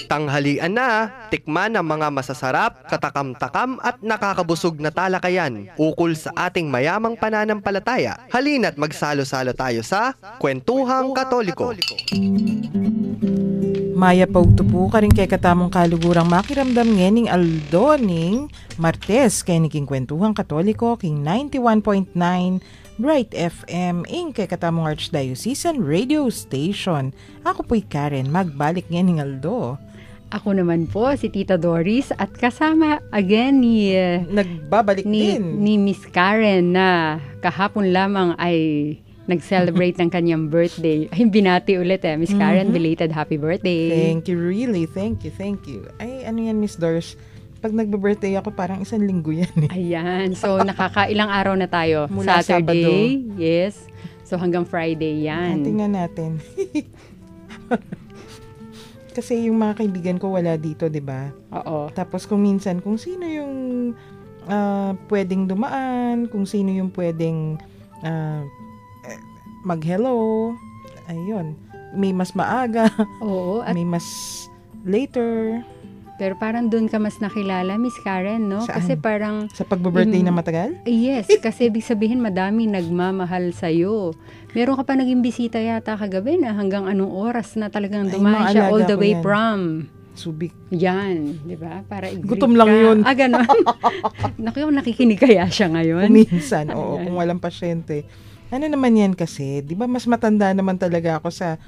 Tanghalian na, tikman ang mga masasarap, katakam-takam at nakakabusog na talakayan ukol sa ating mayamang pananampalataya. Halina't magsalo-salo tayo sa Kwentuhang Katoliko. Maya pagtupo ka rin kay katamong kalugurang makiramdam ngening aldoning Martes kay naging Kwentuhang Katoliko king 91.9 Bright FM ing kay katamong Archdiocesan Radio Station. Ako po'y Karen, magbalik ngening aldo. Ako naman po, si Tita Doris at kasama again ni nagbabalik din ni Miss Karen na kahapon lamang ay nag-celebrate ng kanyang birthday. Ay, binati ulit Miss Karen, belated happy birthday. Thank you, really. Thank you. Ay, ano yan, Miss Doris? Pag nagbe-birthday ako, parang 1 linggo yan eh. Ayan, so nakakailang araw na tayo. Mula Saturday, Sabado. yes. So hanggang Friday yan. Tingnan natin. Kasi yung mga kaibigan ko wala dito, 'di ba? Oo. Tapos kung minsan kung sino yung pwedeng dumaan, kung sino yung pwedeng mag-hello, ayun. May mas maaga, Oo, at may mas later. pero parang doon ka mas nakilala, Miss Karen, no? Saan? Kasi parang Sa pagbe-birthday na matagal? yes, kasi ibig sabihin madami nagmamahal sa'yo. Meron ka pa naging bisita yata kagabi na hanggang anong oras na talagang Ay, dumaan siya maalaga all the ko way yan. from. Subic. Yan, di ba? Para i-greet Gutom lang ka. yun. Ganon. Naku, nakikinig kaya siya ngayon. Minsan, oo, Ayan. kung walang pasyente. Ano naman yan kasi, di ba mas matanda naman talaga ako sa,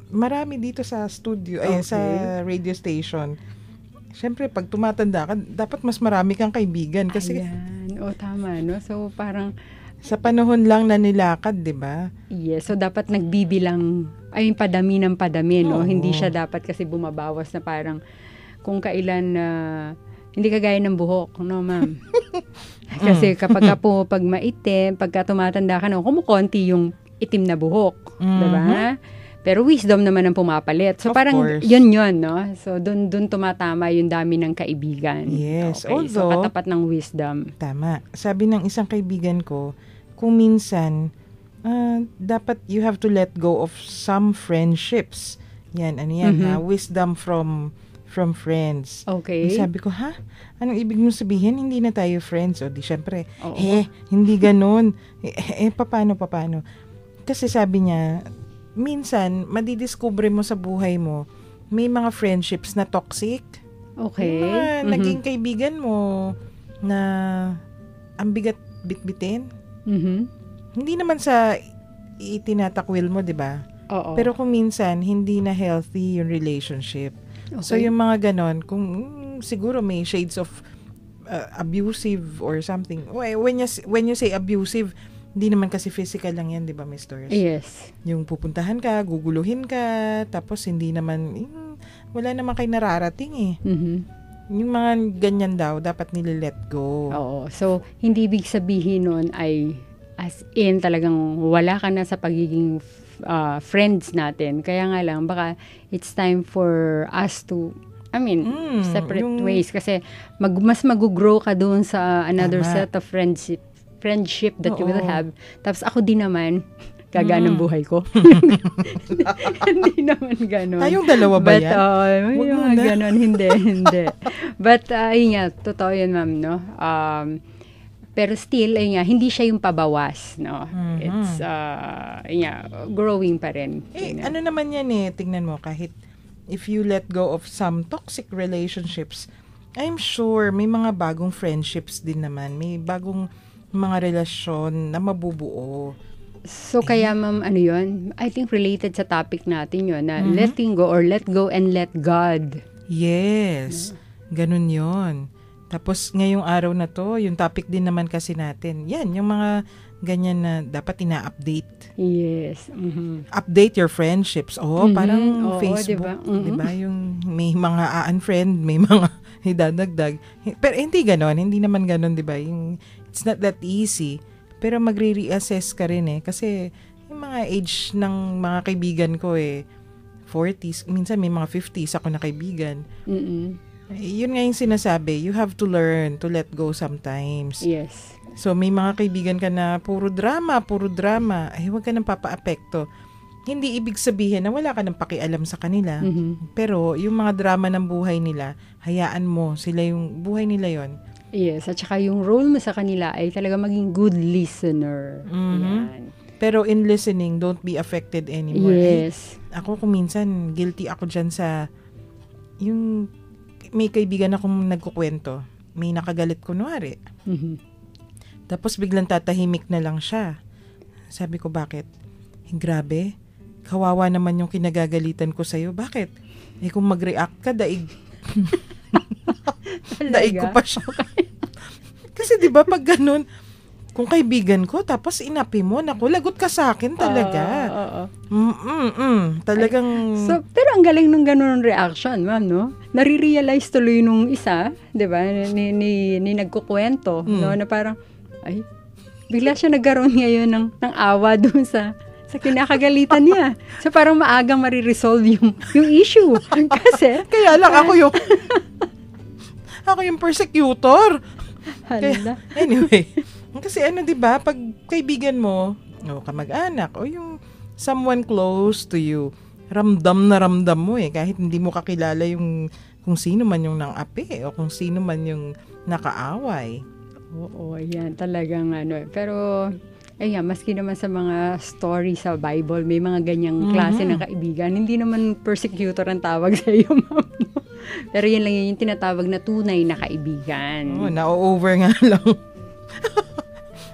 marami dito sa studio, Okay. sa radio station. Siyempre, pag tumatanda ka, dapat mas marami kang kaibigan. Kasi Ayan. O, tama, no? So, parang, sa panahon lang na nilakad, di ba? yes. So, dapat nagbibilang, ay, padami ng padami, no? Oo. Hindi siya dapat kasi bumabawas na parang, kung kailan, hindi kagaya ng buhok, no, ma'am? Kasi kapag ka po, pag maitim, pagka tumatanda ka, no, kumukonti yung itim na buhok, di ba? Pero wisdom naman ang pumapalit. So, Of parang course. yun, no? So, dun tumatama yung dami ng kaibigan. Yes. Okay. So, Although, katapat ng wisdom. tama. Sabi ng isang kaibigan ko, kung minsan, dapat you have to let go of some friendships. Yan, ano yan, ha? Wisdom from friends. Okay. Sabi ko, ha? Anong ibig mong sabihin? Hindi na tayo friends. O di, syempre, Oo. hindi ganun. Paano? Kasi sabi niya, minsan, madidiscover mo sa buhay mo, may mga friendships na toxic. Okay. Yung mga naging kaibigan mo na ang bigat bitbitin. Hindi naman sa itinatakwil mo, di ba? Oo. Pero kung minsan, hindi na healthy yung relationship. okay. So, yung mga ganon, kung siguro may shades of abusive or something. When you say abusive, hindi naman kasi physical lang yan, di ba, Miss Doris? Yes. Yung pupuntahan ka, guguluhin ka, tapos hindi naman, wala naman kayo nararating eh. Yung mga ganyan daw, dapat nililet go. Oo. So, hindi ibig sabihin nun ay as in talagang wala ka na sa pagiging friends natin. Kaya nga lang, baka it's time for us to, separate ways. Kasi mas mag-grow ka doon sa another Tama. set of friendship that you will Oo. have. Tapos ako din naman, gagaan ng buhay ko. Hindi naman ganon. Tayong dalawa ba But, yan? may Wag mga muna. ganon, hindi. But, ayun nga, totoo yun, ma'am, no? Pero still, ayun nga, hindi siya yung pabawas, no? It's, ayun nga, growing pa rin. Yun nga. Ano naman yan eh, tingnan mo, kahit if you let go of some toxic relationships, I'm sure may mga bagong friendships din naman. May bagong mga relasyon na mabubuo. So, kaya ma'am, ano yun? I think related sa topic natin yun, na letting go or let go and let God. Yes, ganun yon. Tapos ngayong araw na to, yung topic din naman kasi natin, yan, yung mga ganyan na dapat ina-update. Yes. Update your friendships. Parang Oo, Facebook, diba? diba? Yung may mga unfriend, may mga idadagdag. Pero hindi ganon, hindi naman ganon, diba? Yung, it's not that easy. Pero magre-reassess ka rin eh. Kasi yung mga age ng mga kaibigan ko 40s, minsan may mga 50s ako na kaibigan. Yun nga yung sinasabi, you have to learn to let go sometimes. Yes. So, may mga kaibigan ka na puro drama. Huwag ka nang papa-apekto. hindi ibig sabihin na wala ka ng pakialam sa kanila. Mhm. Pero yung mga drama ng buhay nila, hayaan mo, sila yung buhay nila yon. Yes, at saka yung role mo sa kanila ay talaga maging good listener. Mhm. Yan. Pero in listening, don't be affected anymore. Yes. Ako kung minsan, guilty ako dyan sa, yung may kaibigan akong nagkukwento, may nakagalit kunwari. Mhm. Tapos biglang tatahimik na lang siya. Sabi ko, bakit? Grabe, kawawa naman yung kinagagalitan ko sa'yo. Bakit? Kung mag-react ka, daig. Daig ko pa siya. Kasi di ba pag ganun, kung kaibigan ko, tapos inapi mo, naku, lagot ka sa akin talaga. Oo. Talagang... So, pero ang galing nung ganun reaction, ma'am, no? Nare-realize tuloy nung isa, di ba, ni nagkukwento, no, na parang, ay, bigla siya nagkaroon ngayon ng awa dun sa kinakagalitan niya. So, parang maagang mariresolve yung issue. Kasi, kaya lang ako yung persecutor. hala. Anyway, kasi di ba, pag kaibigan mo, o kamag-anak, o yung someone close to you, ramdam na ramdam mo kahit hindi mo kakilala yung kung sino man yung nang-api o kung sino man yung nakaaway. Oo, yan. Talagang Pero, ayan, maski naman sa mga story sa Bible, may mga ganyang klase ng kaibigan. Hindi naman persecutor ang tawag sa iyo, ma'am. No? Pero yun lang yung tinatawag na tunay na kaibigan. Na-over nga lang.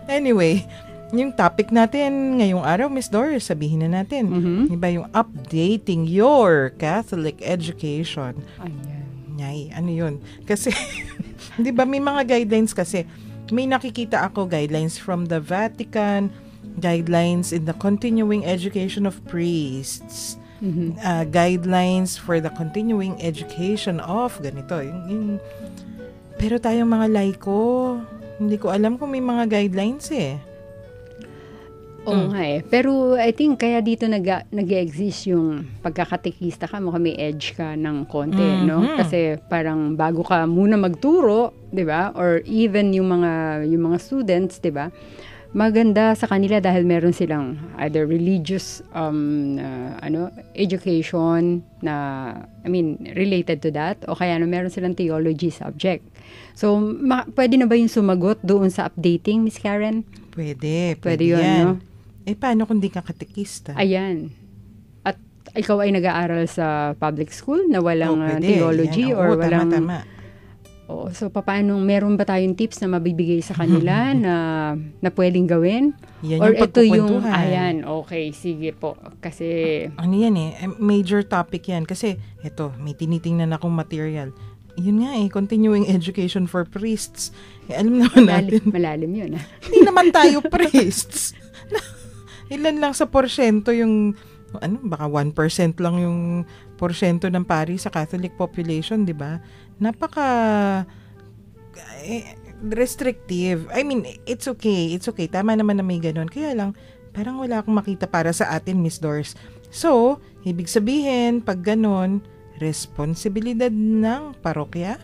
Anyway, yung topic natin ngayong araw, Miss Doris, sabihin na natin. Diba yung updating your Catholic education? Ayan. Ay, ano yun? Kasi, di ba may mga guidelines kasi. May nakikita ako guidelines from the Vatican, guidelines in the continuing education of priests, guidelines for the continuing education of ganito. Pero tayong mga laiko, hindi ko alam kung may mga guidelines Oo nga Pero I think kaya dito nag-exist yung pagkakatekista ka, mukhang may edge ka ng konti, no? Kasi parang bago ka muna magturo, 'di ba? Or even yung mga students, 'di ba? Maganda sa kanila dahil meron silang either religious education na related to that o kaya meron silang theology subject. So pwede na ba yung sumagot doon sa updating, Miss Karen? Pwede yun, yan. no? Paano kung di ka katekista? Ayan. At ikaw ay nag-aaral sa public school na walang theology or walang... Tama. So paano, meron ba tayong tips na mabibigay sa kanila na pwedeng gawin? Yan or yung ito yung... pagkukwentuhan. Ayan, okay, sige po. Kasi... Ano yan major topic yan. Kasi, may tinitingnan akong material. Yun nga continuing education for priests. Alam naman natin. Malalim yun Hindi naman tayo priests. Ilan lang sa porsyento yung, baka 1% lang yung porsyento ng pari sa Catholic population, di ba? Napaka restrictive. It's okay. Tama naman na may ganun. Kaya lang, parang wala akong makita para sa atin, Miss Doris. So, ibig sabihin, pag ganun, responsibilidad ng parokya,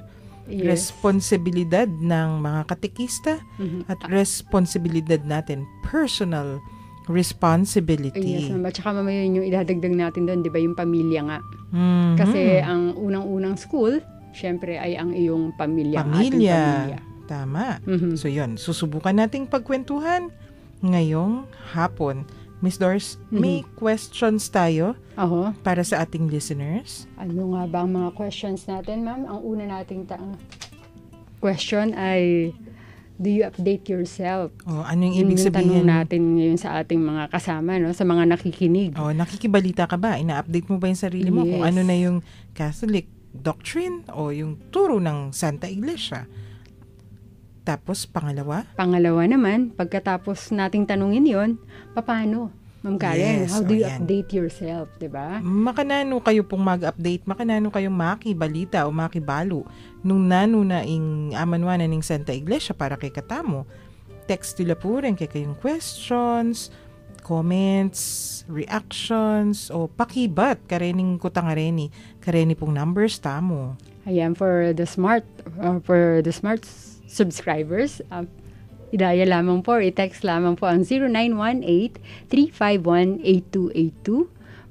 responsibilidad ng mga katekista, at responsibilidad natin, personal responsibility. Yes, at saka mamaya yung idadagdag natin doon, di ba, yung pamilya nga. Kasi ang unang-unang school, syempre ay ang iyong pamilya. Ating pamilya. Tama. So yun, susubukan nating pagkwentuhan ngayong hapon. Miss Doris, may questions tayo para sa ating listeners? Ano nga ba ang mga questions natin, ma'am? Ang una nating question ay, do you update yourself? Ano yung ibig sabihin? Tanong natin ngayon sa ating mga kasama, no? Sa mga nakikinig. Nakikibalita ka ba? Ina-update mo ba yung sarili mo? Kung ano na yung Catholic doctrine o yung turo ng Santa Iglesia? Tapos, pangalawa? Pangalawa naman, pagkatapos nating tanungin yon, paano? Ma'am Karen, how do you update yourself, diba? Makanano kayo pong mag-update, makanano kayong makibalita o makibalo nung nanunaing amanwanan ng Santa Iglesia para kay katamo. Text nila po rin kay kayong questions, comments, reactions, o pakibat, karening kutangareni, kareni pong numbers tamo. Ayan, for the smart subscribers, i-text lamang po ang 0918-351-8282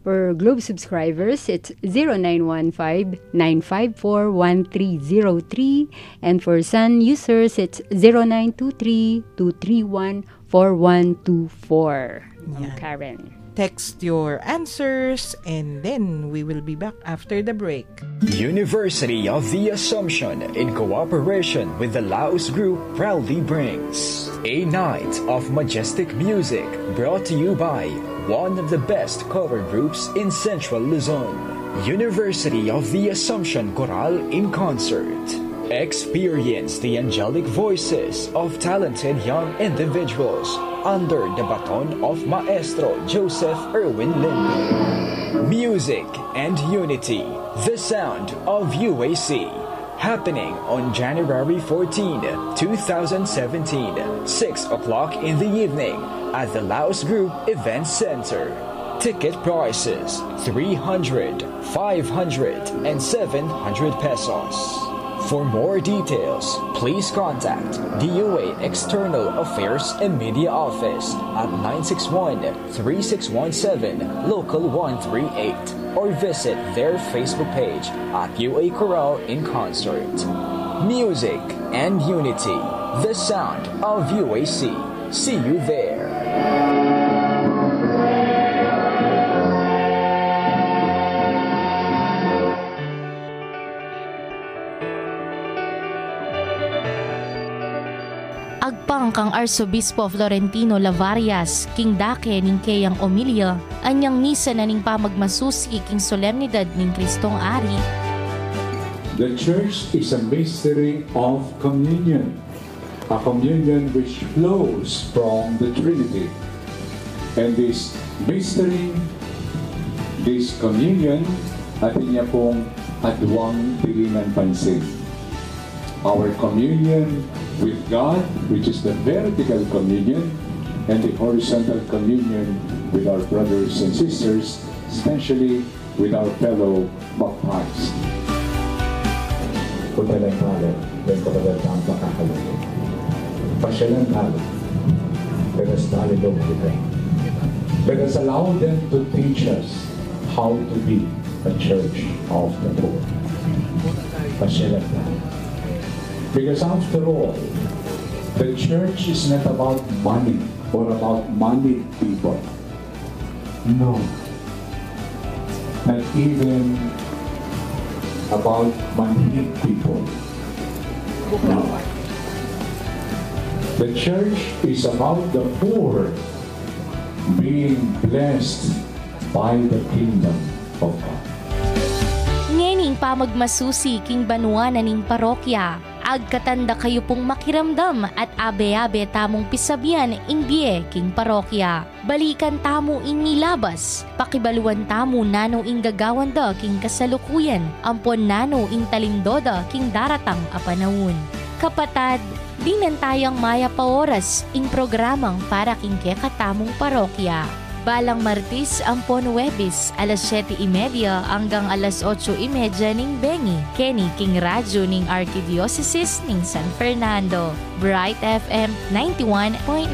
For Globe subscribers, it's 0915-954-1303. And for Sun users, it's 0923-231-4124. Yan. Karen. Text your answers and then we will be back after the break. University of the Assumption, in cooperation with the Laos Group, proudly brings a night of majestic music, brought to you by one of the best cover groups in Central Luzon. University of the Assumption Choral in concert. Experience the angelic voices of talented young individuals under the baton of Maestro Joseph Erwin Limbe. Music and Unity, the sound of UAC. Happening on January 14, 2017, 6 o'clock in the evening at the Laos Group Event Center. Ticket prices 300, 500, and 700 pesos. For more details, please contact DOA External Affairs and Media Office at 961-3617 Local 138 or visit their Facebook page at UA Choral in Concert. Music and Unity, the sound of UAC. See you there. Agpang kang Arsobispo Florentino Lavarias, King Dake ning Keyang Omilia, anyang misa na ning pamagmasusi king solemnidad ning Kristong Ari. The Church is a mystery of communion, a communion which flows from the Trinity. And this mystery, this communion, atin niya pong adwang tilingan pansin. Our communion with God, which is the vertical communion, and the horizontal communion with our brothers and sisters, especially with our fellow baptized. Punta lang tayo, may kapagandang makakalunin. Pasyalan tayo, let us dialogue with them. Let us allow them to teach us how to be a church of the poor. Pasyalan tayo. Because after all, the church is not about money or about moneyed people. No. Not even about moneyed people. No. The church is about the poor being blessed by the kingdom of God. Ngening pamagmasusi king banwa na ning parokya. Agkatanda kayo pong makiramdam at abe-abe tamong pisabian ingbiye king parokya. Balikan tamo inilabas, pakibaluan tamo nano ing gagawan da king kasalukuyan, ampon nano ing talindoda king daratang apanawun. Kapatad, dinan tayang maya pa oras ing programang para king kekatamong parokya. Balang Martis, ampon Webis, alas 7:30 hanggang alas 8:30 ning Bengi. Kenny King Radyo ning Archdiocese ning San Fernando. Bright FM 91.9.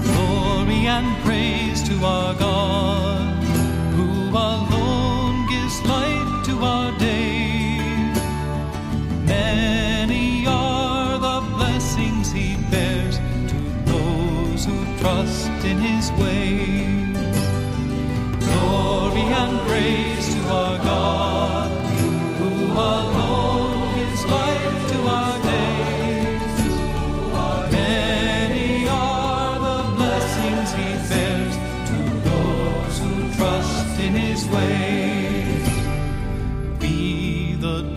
Glory and praise to our God, who alone gives light to our day. Many are the blessings He bears to those who trust in His way. Glory and praise to our God, who alone gives light to our days. Many are the blessings He bears to those who trust in His way.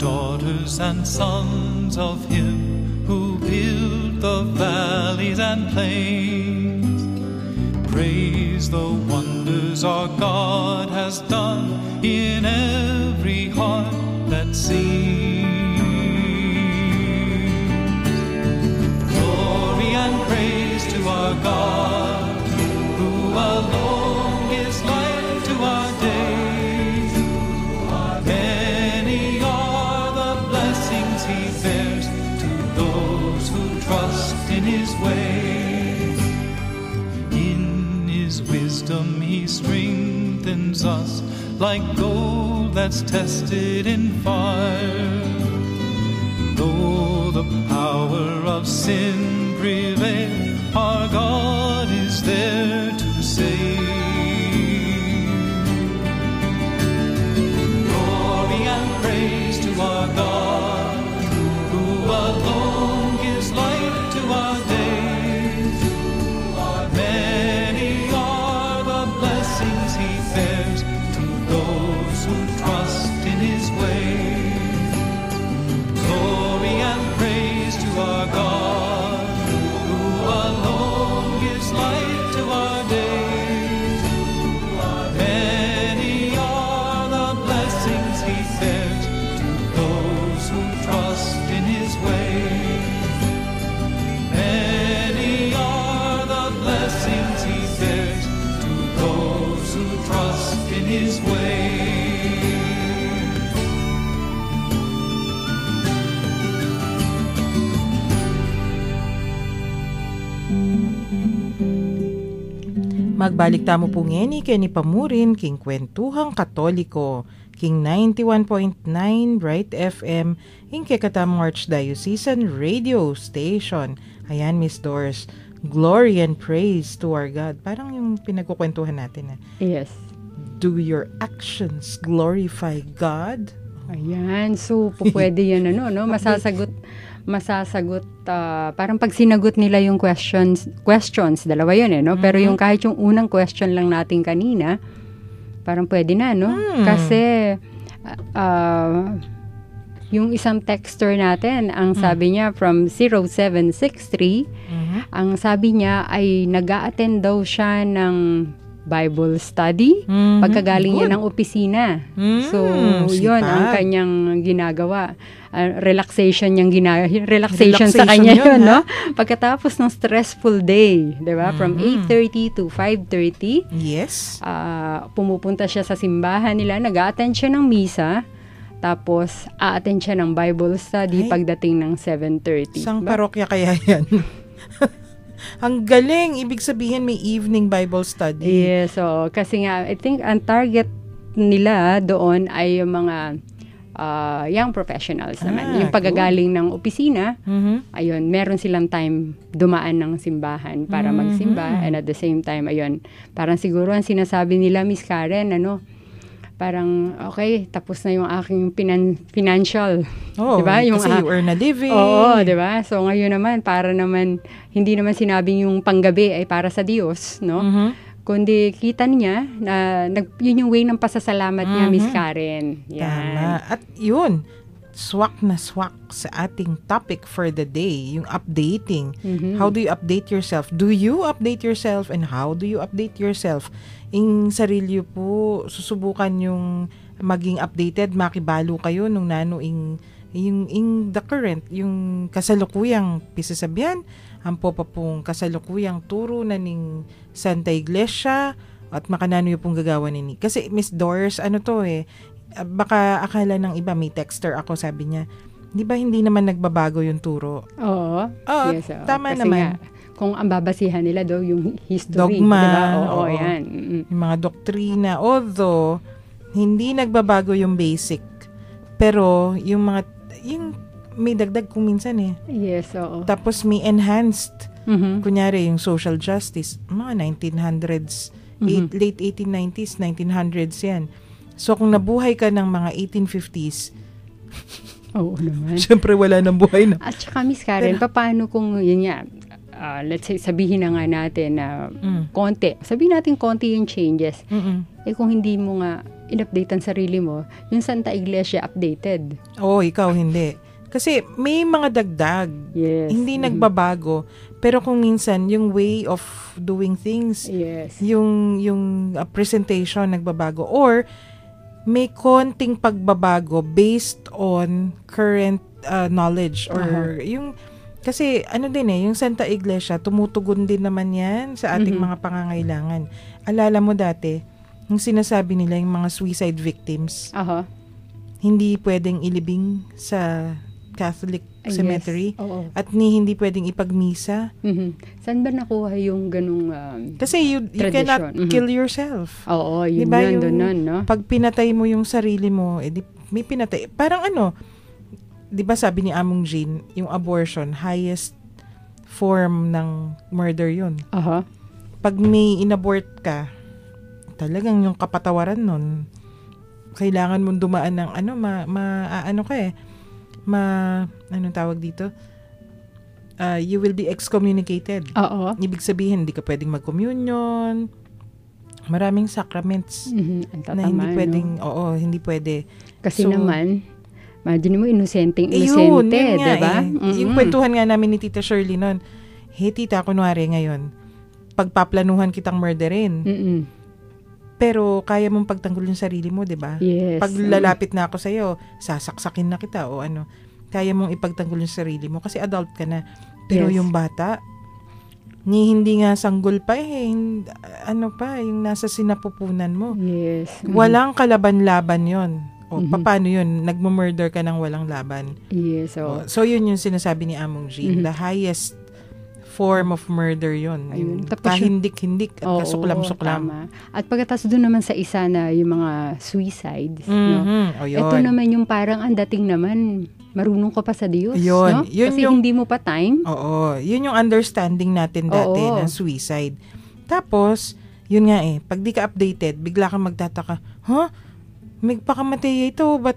Daughters and sons of Him who build the valleys and plains. Praise the wonders our God has done in every heart that sings. Glory and praise to our God, who alone gives light to our days. Many are the blessings in His way. In His wisdom He strengthens us like gold that's tested in fire. Though the power of sin prevail, our God is there to save. Glory and praise to our God, who alone gives light to our days. Many are the blessings He bears to those who trust in His ways. Glory and praise to our God, who alone gives light to our days. Many are the blessings He bears to those who trust in His ways. Many are the blessings He bears to those who trust in His ways. Magbalik tamo po ngeni kay ni Pamurin king Kwentuhang Katoliko, king 91.9 Bright FM, ing kay katamong Archdiocesan Radio Station. Ayan, Miss Doris, glory and praise to our God. Parang yung pinagkukwentuhan natin na, Yes. do your actions glorify God? Ayan, so pwede yan no, masasagot, parang pag sinagot nila yung questions, dalawa yun no? Pero yung kahit yung unang question lang natin kanina, parang pwede na, no? Kasi, yung isang texter natin, ang sabi niya from 0763, ang sabi niya ay nag-a-attend daw siya ng Bible study pagkagaling niya ng opisina. So, yun ang kanyang ginagawa. Relaxation sa kanya yun, no? Pagkatapos ng stressful day, di ba? From 8:30 to 5:30. Yes. Pumupunta siya sa simbahan nila, nag-a-attend siya ng misa, tapos a-attend siya ng Bible study pagdating ng 7:30. Isang parokya kaya yan? Ang galing, ibig sabihin may evening Bible study. Yes, so kasi nga I think ang target nila doon ay yung mga young professionals naman. Yung pagagaling ng opisina, ayun, meron silang time dumaan ng simbahan para magsimba, and at the same time, ayun, parang siguro ang sinasabi nila, Miss Karen, parang, okay, tapos na yung aking financial. Oh, diba? Yung, kasi you earn a living. Oo, diba? So, ngayon naman, para naman, hindi naman sinabing yung panggabi ay para sa Diyos, no? Kundi kita niya na yun yung way ng pasasalamat niya, Miss Karen. Yan. Tama. At yun, swak na swak sa ating topic for the day, yung updating. How do you update yourself? Do you update yourself? And how do you update yourself? Ing sarili po, susubukan yung maging updated, makibalo kayo nung nano yung the current, yung kasalukuyang pisasabihan, ang po pa pong kasalukuyang turo na ning Santa Iglesia, at makanano yung pong gagawa nini. Kasi Miss Doris, baka akala ng iba, may texter ako, sabi niya, di ba hindi naman nagbabago yung turo? Oo. Yes, tama kasi naman. Nga, kung ang babasihan nila daw yung history. Dogma. Diba? Oo, yan. Yung mga doktrina. Although, hindi nagbabago yung basic. Pero, yung may dagdag kung minsan Yes, oo. Tapos may enhanced. Kunyari, yung social justice. Mga 1900s. Late 1890s, 1900s yan. So, kung nabuhay ka ng mga 1850s, oo naman. syempre wala nang buhay na. At saka, Miss Karen, paano kung, yun nga, let's say, sabihin na nga natin na sabihin natin konti yung changes. Kung hindi mo nga in-update ang sarili mo, yung Santa Iglesia updated. Ikaw hindi. Kasi may mga dagdag. Yes. Hindi nagbabago. Pero kung minsan, yung way of doing things, yung presentation nagbabago. Or, may konting pagbabago based on current knowledge. Or yung, kasi yung Santa Iglesia, tumutugon din naman yan sa ating mga pangangailangan. Alala mo dati, yung sinasabi nila yung mga suicide victims, hindi pwedeng ilibing sa Catholic Yes. cemetery Oo. at hindi pwedeng ipagmisa. Saan ba nakuha yung ganung Kasi you cannot Tradition. kill yourself. Oo, yun Diba yun, yung doon nun, no? pag pinatay mo yung sarili mo, may pinatay. Parang di ba sabi ni Among Jean, yung abortion, highest form ng murder yun. Aha. Pag may inabort ka, talagang yung kapatawaran nun, kailangan mong dumaan ng anong tawag dito? You will be excommunicated. Oo. Ibig sabihin, hindi ka pwedeng mag-communion. Maraming sacraments Ang na hindi tatama, pwedeng, no? hindi pwede. Kasi So, naman, imagine mo, inosente, yun nga diba? Yung kwentuhan nga namin ni Tita Shirley noon, hey tita, kunwari ngayon, pagpaplanuhan kitang murderin, pero kaya mong pagtanggol yung sarili mo, diba? Yes. Pag lalapit na ako sa'yo, sasaksakin na kita o kaya mong ipagtanggol yung sarili mo kasi adult ka na. Pero Yes. yung bata, hindi nga sanggol pa yung nasa sinapupunan mo. Yes. Walang kalaban-laban yon. O, paano yun? Nagmumurder ka ng walang laban. Yes. So, yun yung sinasabi ni Among Jean. The highest form of murder yun. Ayun. Yung Tapos kahindik-hindik at Oo, kasuklam-suklam. tama. At pagkatapos doon naman sa isa na yung mga suicides, no? O, yun. Ito naman yung parang ang dating naman, marunong ka pa sa Diyos, Yun. no? Yun Kasi yung- hindi mo pa time. Oo. Yun yung understanding natin dati Oo. ng suicide. Tapos, yun nga pag di ka updated, bigla kang magtataka, may pakamatay ito, ba't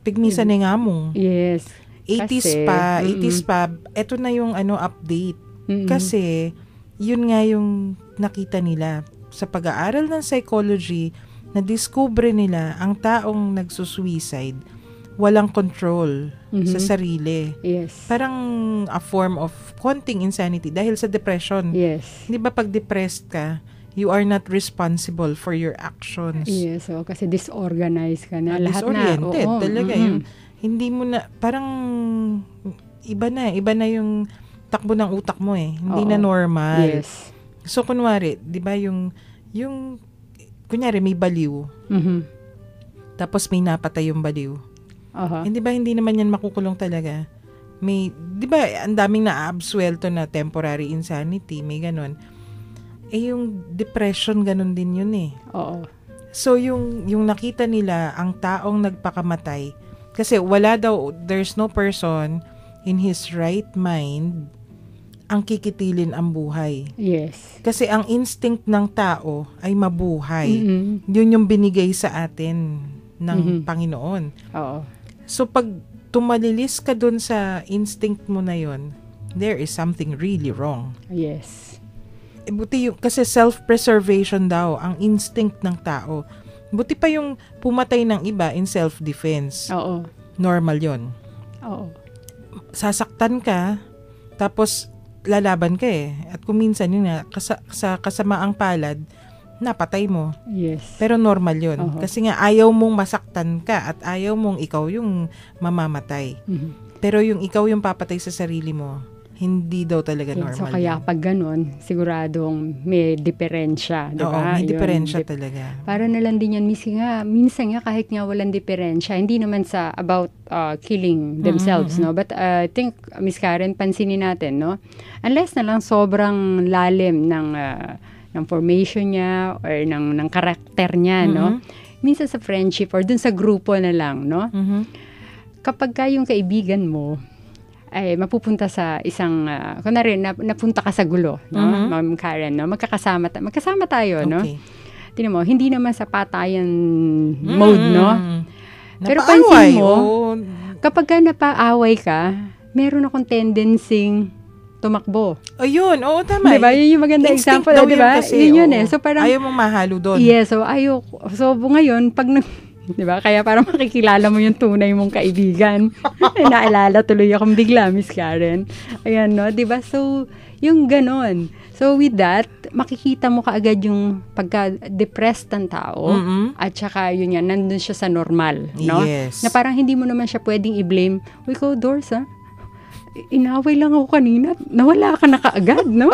pigmisa ni nga mong? Yes. 80s Kasi, pa, 80s pa, eto na yung update. Kasi, yun nga yung nakita nila. Sa pag-aaral ng psychology, na-discover nila ang taong nagsusuicide, walang control sa sarili. Yes. Parang a form of konting insanity dahil sa depression. Yes. Di ba pag depressed ka, you are not responsible for your actions. Yes, so kasi disorganized ka na. Lahat Disoriented na. Oo, talaga. Yung, hindi mo na, parang iba na yung takbo ng utak mo Hindi na normal. Yes. So, kunwari, di ba yung kunyari may baliw, tapos may napatay yung baliw. Aha. Hindi ba hindi naman yan makukulong talaga? May, di ba, ang daming na-absuelto na temporary insanity, may ganun. Yung depression, ganun din yun Oo. So, yung nakita nila, ang taong nagpakamatay, kasi there's no person in his right mind ang kikitilin ang buhay. Yes. Kasi ang instinct ng tao ay mabuhay. Yun yung binigay sa atin ng Panginoon. Oo. So, pag tumalilis ka dun sa instinct mo na yun, there is something really wrong. Yes. Buti kasi self-preservation daw ang instinct ng tao. Buti pa yung pumatay ng iba in self-defense. Oo. Normal yon. Oo. Sasaktan ka, tapos lalaban ka At kung minsan yun nga, sa kasamaang palad, napatay mo. Yes. Pero normal yun. Oo. Kasi nga ayaw mong masaktan ka at ayaw mong ikaw yung mamamatay. Pero yung ikaw yung papatay sa sarili mo, hindi daw talaga Yes, normal. so kaya yun. pag ganun, siguradong may diferensya, di Oo, ba? may Yun, diferensya talaga. Para na lang din yan, minsan nga kahit nga walang diferensya, hindi naman sa about killing themselves, no? But I think, Miss Karen, pansinin natin, no? Unless na lang sobrang lalim ng formation niya or ng karakter niya, no? Minsan sa friendship or dun sa grupo na lang, no? Kapag ka yung kaibigan mo, ay mapupunta sa isang, kunwari, napunta ka sa gulo, no? Ma'am Karen, no? Magkasama tayo, no? Okay. Tingnan mo, hindi naman sa patayan mode, no? Pero Napaaway, pansin mo, oo. kapag ka napaaway ka, meron akong tendency tumakbo. Yun, oo, tama. Diba? Yun yung maganda Instinct example, daw diba? yun kasi, Yun oo. So parang, ayaw mong mahalo doon. yes, so so ngayon, pag diba? Kaya parang makikilala mo yung tunay mong kaibigan. Naalala tuloy akong bigla, Miss Karen. Ayan, no? Diba? So, yung ganon. So, with that, makikita mo kaagad yung pagka-depressed ng tao. At saka, yun yan, nandun siya sa normal. No? Yes. Na parang hindi mo naman siya pwedeng i-blame. Uy, ko, Dors, inaway lang ako kanina. Nawala ka na kaagad, no?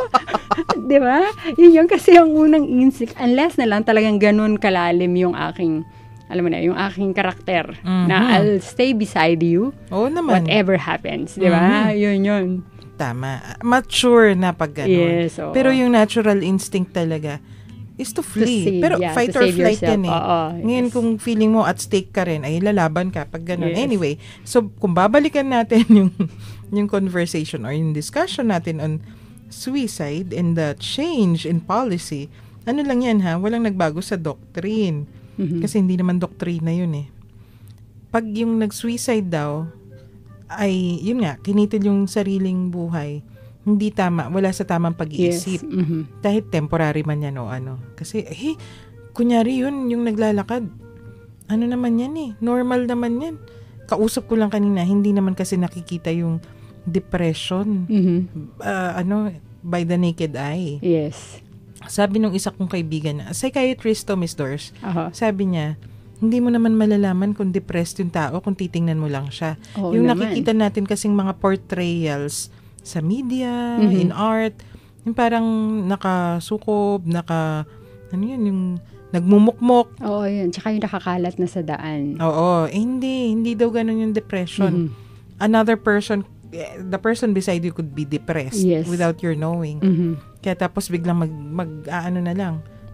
Diba? Yun kasi ang unang instinct. Unless na lang talagang ganon kalalim yung aking alam mo na, yung aking karakter na I'll stay beside you Oo naman. whatever happens, di ba? Yun. Tama. Mature na pag ganun. Yes, oo. Pero yung natural instinct talaga is to flee. save, Pero yeah, fight to or save flight yourself. yan eh. Oo, Ngayon yes. kung feeling mo at stake ka rin, ay lalaban ka pag ganun. Yes. Anyway, so kung babalikan natin yung conversation or yung discussion natin on suicide and the change in policy, ano lang yan ha, walang nagbago sa doctrine. Kasi hindi naman doktrina yun eh. Pag yung nag-suicide daw, ay, yun nga, kinitil yung sariling buhay, hindi tama, wala sa tamang pag-iisip. Kahit temporary man yan o ano. Kasi, kunyari yun, yung naglalakad, ano naman yan eh, normal naman yan. Kausap ko lang kanina, hindi naman kasi nakikita yung depression, by the naked eye. Yes. Sabi nung isa kong kaibigan na, psychiatrist to, Miss Doris, Aha. sabi niya, hindi mo naman malalaman kung depressed yung tao kung titingnan mo lang siya. Oo Yung naman. nakikita natin kasing mga portrayals sa media, in art, yung parang nakasukob, ano yun, yung nagmumukmok. Oo, yun. Tsaka yung nakakalat na sa daan. Oo, hindi daw ganun yung depression. Another person, the person beside you could be depressed Yes. without your knowing. Kaya tapos biglang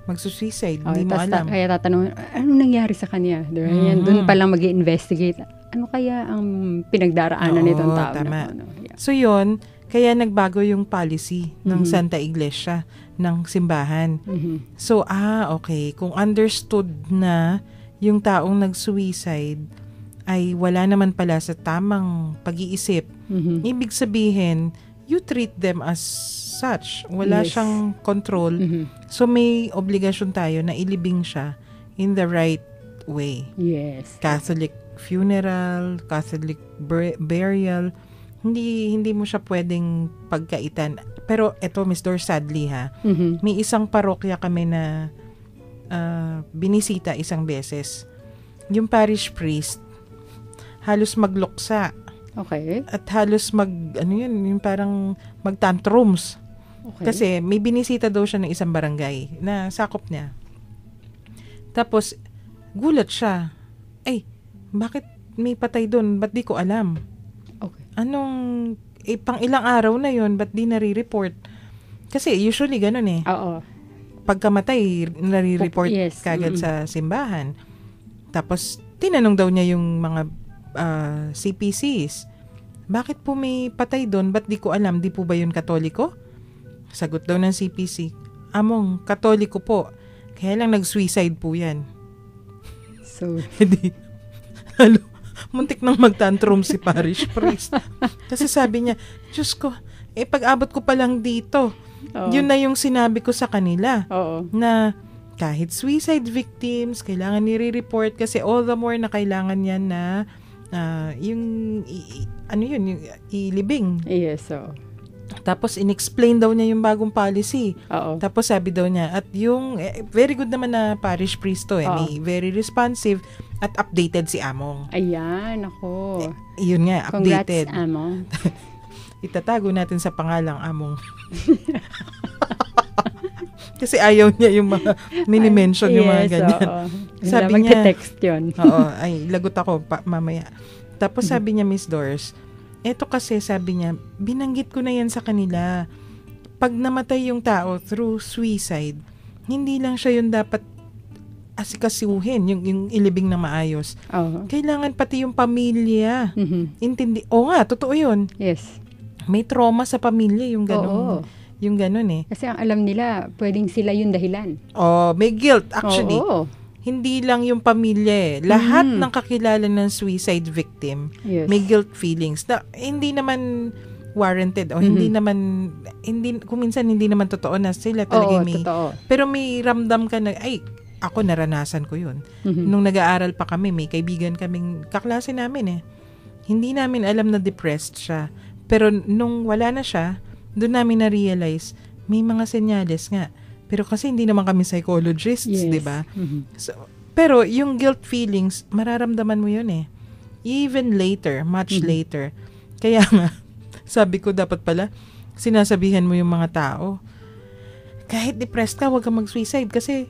magsusuicide, hindi mo alam. Kaya tatanungin, anong nangyari sa kanya? Diba? Yan, doon pa lang mag-i-investigate. Ano kaya ang pinagdaraanan nitong tao? Tama. Yeah. So yun, kaya nagbago yung policy ng Santa Iglesia, ng simbahan. So, okay. Kung understood na yung taong nag-suicide ay wala naman pala sa tamang pag-iisip, ibig sabihin, you treat them as such. Wala Yes. siyang control. So, may obligasyon tayo na ilibing siya in the right way. Yes. Catholic funeral, Catholic burial, hindi mo siya pwedeng pagkaitan. Pero eto, Miss Dor, sadly ha, may isang parokya kami na binisita isang beses. Yung parish priest, halos magluksa. Okay. At halos yung parang mag-tantrums. Okay. Kasi may binisita daw siya ng isang barangay na sakop niya. Tapos, gulat siya. Ay, bakit may patay doon? Ba't di ko alam? Okay. Pang ilang araw na yon, ba't di nare-report? Kasi usually ganun eh. Oo. Pagkamatay, nare-report Yes. kagad sa simbahan. Tapos, tinanong daw niya yung mga CPCs. Bakit po may patay doon? Ba't di ko alam? Di po ba yun Katoliko? Sagot daw ng CPC, Among, Katoliko po. Kaya lang nag-suicide po yan. So, Hindi. Muntik nang magtantrum si parish priest. Kasi sabi niya, Diyos ko, pag-abot ko pa lang dito, yun na yung sinabi ko sa kanila. oo. Na kahit suicide victims, kailangan nire-report kasi all the more na kailangan yan na yung ilibing. Yes, so. Tapos inexplain daw niya yung bagong policy. Oo. Tapos sabi daw niya, at yung, very good naman na parish priest to Oo. may very responsive at updated si Among. Ayan, ako. Yun nga, updated. Congrats, Amo. Itatago natin sa pangalang Among. Kasi ayaw niya yung mga mini-mention yung mga ganyan. Oo. Sabi niya, magte-text yun. oo, ay, lagot ako mamaya. Tapos sabi niya, Miss Doris, eto kasi sabi niya, binanggit ko na yan sa kanila. Pag namatay yung tao through suicide, hindi lang siya yung dapat asikasuhin, yung ilibing na maayos. Oo. Kailangan pati yung pamilya. Intindi. Oo nga, totoo yun. Yes. May trauma sa pamilya yung Oo. ganun. Yung ganun eh. Kasi ang alam nila, pwedeng sila yung dahilan. Oh, may guilt actually. Oo. Hindi lang yung pamilya eh. Lahat ng kakilala ng suicide victim Yes. may guilt feelings na hindi naman warranted o hindi naman kung minsan hindi naman totoo na sila talaga Oo, may totoo. pero may ramdam ka na ay ako naranasan ko yun. Nung nag-aaral pa kami, may kaibigan kaming kaklase namin eh. Hindi namin alam na depressed siya. Pero nung wala na siya, doon namin na-realize may mga senyales nga. Pero kasi hindi naman kami psychologists, Yes. 'di ba? So, pero yung guilt feelings, mararamdaman mo yun eh. Even later, much later. Kaya nga, sabi ko dapat pala, sinasabihan mo yung mga tao, kahit depressed ka, huwag kang mag-suicide kasi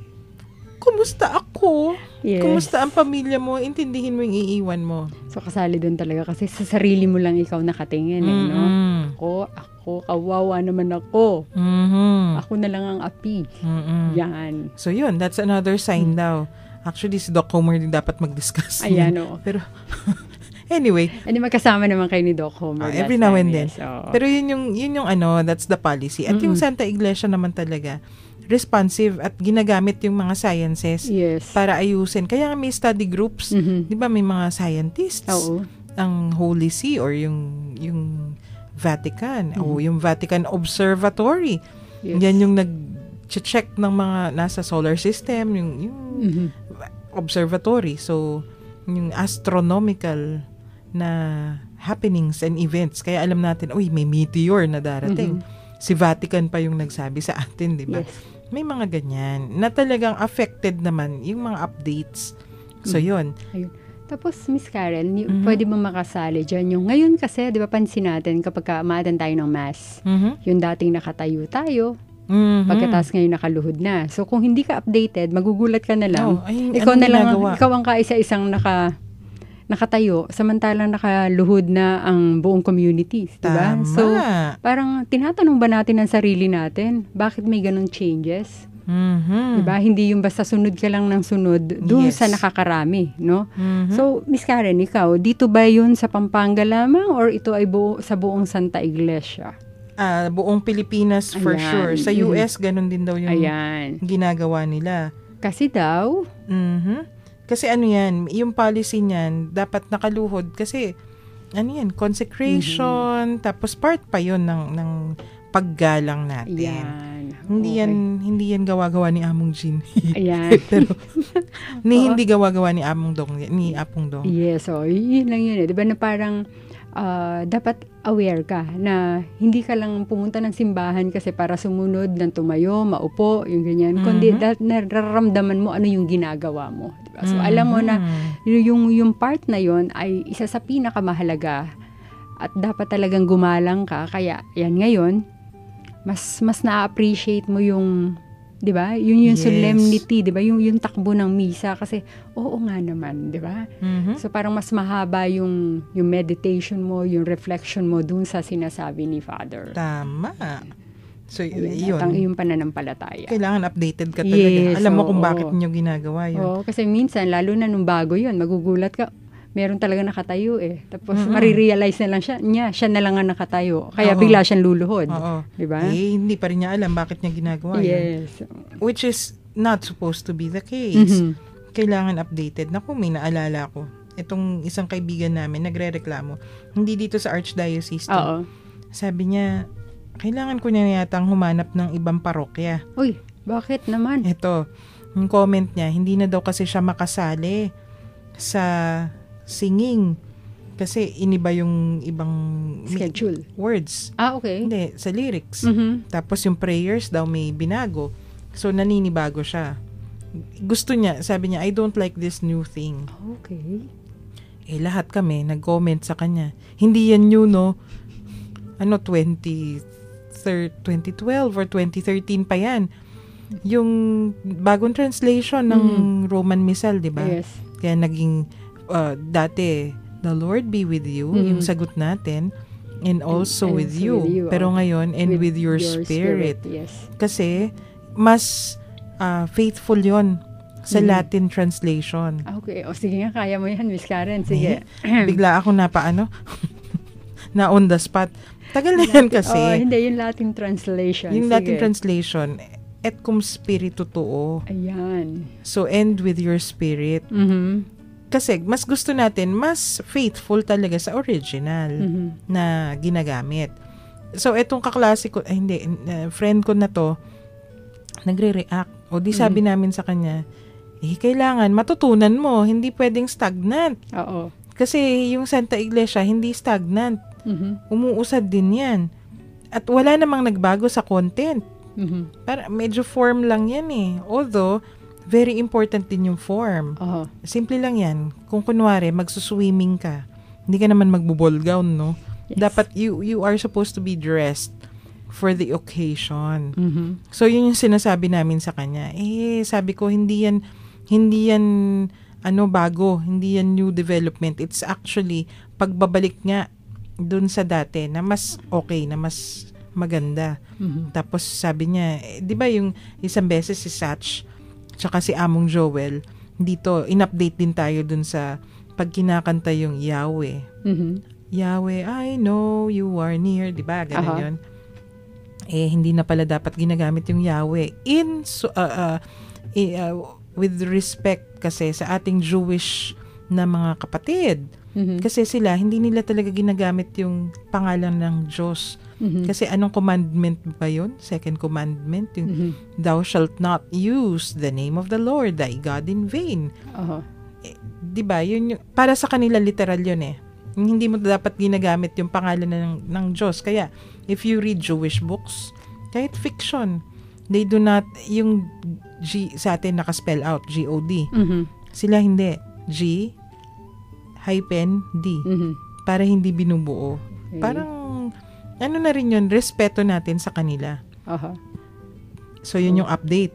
kumusta ako? Yes. Kumusta ang pamilya mo? Intindihin mo yung iiwan mo. So, kasali doon talaga kasi sa sarili mo lang ikaw nakatingin, no? Ako, kawawa naman ako. Ako na lang ang api. Yan. So, yun. That's another sign daw. Actually, si Doc Homer din dapat mag-discuss. Ayan, oo. Pero, anyway. Hindi magkasama naman kayo ni Doc Homer. Every now and then. Yes, so. Pero yun yung that's the policy. At yung Santa Iglesia naman talaga, responsive at ginagamit yung mga sciences para ayusin. Kaya may study groups. Di ba may mga scientists? Oo. Ang Holy See or yung Vatican o yung Vatican Observatory. Yes. Yan yung nag-check ng mga nasa solar system, yung observatory. So, yung astronomical na happenings and events. Kaya alam natin, may meteor na darating. Si Vatican pa yung nagsabi sa atin, di ba? Yes. May mga ganyan na talagang affected naman yung mga updates. So, yun. Ayun. Tapos, Miss Karen, pwede mo makasali dyan yung ngayon kasi, di ba, pansin natin kapag umaattend tayo ng mass, yung dating nakatayo tayo, pagkatapos ngayon nakaluhod na. So, kung hindi ka updated, magugulat ka na lang. Ikaw na lang, ikaw ang kaisa-isang nakatayo, samantalang nakaluhod na ang buong community, di ba? So, parang tinatanong ba natin ang sarili natin, bakit may ganong changes? Di ba? Hindi yung basta sunod ka lang ng sunod doon sa nakakarami, no? So, Miss Karen, ikaw, dito ba yun sa Pampanga lamang or ito ay sa buong Santa Iglesia? Buong Pilipinas for sure. Sa US, ganun din daw yung ginagawa nila. Kasi daw? Kasi ano yan, yung policy niyan, dapat nakaluhod kasi, consecration, tapos part pa yun ng paggalang natin. Hindi yan gawa-gawa ni Among Jean. Ayan. Pero, hindi gawa-gawa ni Apong Dong. Yes, so, yun lang yun. Diba na parang, dapat aware ka na hindi ka lang pumunta ng simbahan kasi para sumunod ng tumayo, maupo, yung ganyan. Kundi nararamdaman mo ano yung ginagawa mo. Diba? So, alam mo na yung part na yon ay isa sa pinakamahalaga at dapat talagang gumalang ka. Kaya, yan ngayon, mas na-appreciate mo yung, di ba? Yung solemnity, di ba? Yung takbo ng misa kasi, oo nga naman, di ba? So, parang mas mahaba yung meditation mo, yung reflection mo dun sa sinasabi ni Father. Tama. So, yun. At ang iyong pananampalataya. Kailangan updated ka talaga. Yes, alam mo kung bakit nyo ginagawa yun. Oo, kasi minsan, lalo na nung bago yun, magugulat ka, meron talaga nakatayo Tapos marirealize na lang siya na lang ang nakatayo. Kaya bigla siyang luluhod. Diba? Hindi pa rin niya alam bakit niya ginagawa yun. Yes. Which is not supposed to be the case. Kailangan updated. Naku, may naalala ko. Itong isang kaibigan namin, nagre-reklamo. Hindi dito sa Archdiocese. Sabi niya, kailangan ko niya yatang humanap ng ibang parokya. Uy, bakit naman? Ito, yung comment niya, hindi na daw kasi siya makasali sa singing kasi iniba yung ibang schedule words. Okay. Hindi, sa lyrics. Tapos yung prayers daw may binago. So naninibago siya. Gusto niya, sabi niya, I don't like this new thing. Okay. Lahat kami nag-comment sa kanya. Hindi yan new, no? 2012 or 2013 pa yan. Yung bagong translation ng Roman Missal, di ba? Yes. Kaya naging dati, the Lord be with you, yung sagot natin, and also with you. Pero ngayon, and with your spirit. Yes. Kasi, mas faithful yon sa Latin translation. Okay. O sige nga, kaya mo yan, Miss Karen. Sige. Bigla ako na on the spot. Tagal na yan kasi. Hindi, yung Latin translation. Yung Latin translation, et cum spiritu tuo. Ayan. So, end with your spirit. Kasi mas gusto natin, mas faithful talaga sa original na ginagamit. So, etong kaklase ko, friend ko na to, nagre-react. O di sabi namin sa kanya, kailangan matutunan mo, hindi pwedeng stagnant. Oo. Kasi yung Santa Iglesia, hindi stagnant. Umuusad din yan. At wala namang nagbago sa content. Para medyo form lang yan Although, very important din yung form. Simple lang yan. Kung kunwari, magsuswimming ka, hindi ka naman magbuball gown, no? Yes. Dapat you are supposed to be dressed for the occasion. Mhm. So, yun yung sinasabi namin sa kanya. Sabi ko, hindi yan, bago. Hindi yan new development. It's actually, pagbabalik nga dun sa dati na mas okay, na mas maganda. Tapos, sabi niya, di ba yung isang beses si Satch, tsaka si Among Joel, dito, in-update din tayo dun sa pag kinakanta yung Yahweh. Yahweh, I know you are near. Di ba? Ganun yun. Hindi na pala dapat ginagamit yung Yahweh with respect kasi sa ating Jewish na mga kapatid. Kasi sila, hindi nila talaga ginagamit yung pangalan ng Diyos. Kasi anong commandment ba yun? Second commandment, yung thou shalt not use the name of the Lord thy God in vain. Diba? Yun yung, para sa kanila literal yun Hindi mo dapat ginagamit yung pangalan ng Diyos. Kaya, if you read Jewish books, kahit fiction, they do not, yung G sa atin naka-spell out, G-O-D. Sila hindi. G-D. Para hindi binubuo. Parang, ano na rin yun, respeto natin sa kanila. So, yun yung update.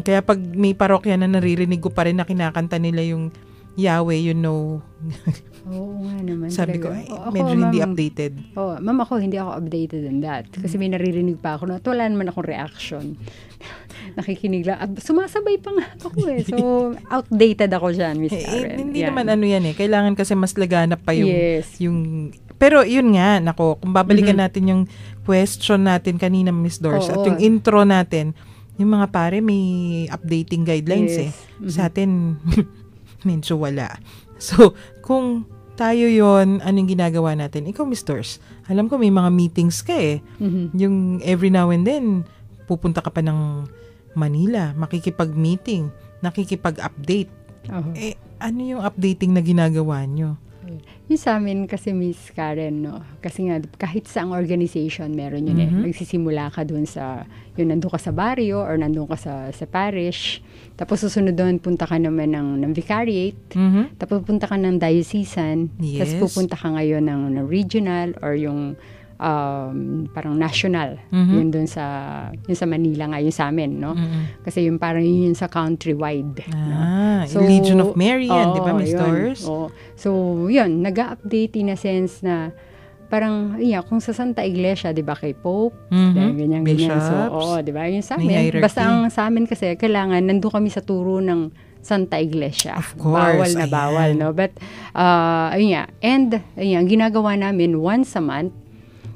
Kaya pag may parokya na naririnig ko pa rin na kinakanta nila yung Yahweh, Oo nga naman. Sabi ko, talaga. medyo hindi updated. Ma'am, ako hindi ako updated on that. Kasi may naririnig pa ako na wala naman akong reaction. Nakikinig lang. Sumasabay pa nga ako So, outdated ako dyan, Miss Karen. Hindi naman yan Kailangan kasi mas laganap pa yung pero yun nga, kung babalikan natin yung question natin kanina, Miss Doris, at yung intro natin, yung mga pare may updating guidelines Sa atin, medyo wala. So, kung tayo yon, anong ginagawa natin? Ikaw, Miss Doris, alam ko may mga meetings ka Yung every now and then, pupunta ka pa ng Manila, makikipag-meeting, nakikipag-update. Ano yung updating na ginagawa nyo? Yung sa amin kasi, Miss Karen, kasi nga, kahit saang organization, meron yun Nagsisimula ka dun sa, nandun ka sa barrio or nandun ka sa parish. Tapos susunod doon, punta ka naman ng vicariate. Tapos punta ka ng diocesan. Yes. Tapos pupunta ka ngayon ng regional or yung parang national. Yun doon sa Manila nga, yun sa amin, Kasi yung parang yun sa countrywide. So, Legion of Mary yan, di ba, Miss Doris? So, yun, nag-update in a sense na parang, kung sa Santa Iglesia, di ba, kay Pope, ganyan. So, di ba, yun sa amin. Basta ang sa amin kasi, kailangan, nandun kami sa turo ng Santa Iglesia. Of course. Bawal, But, ayun nga. And, ang ginagawa namin, once a month,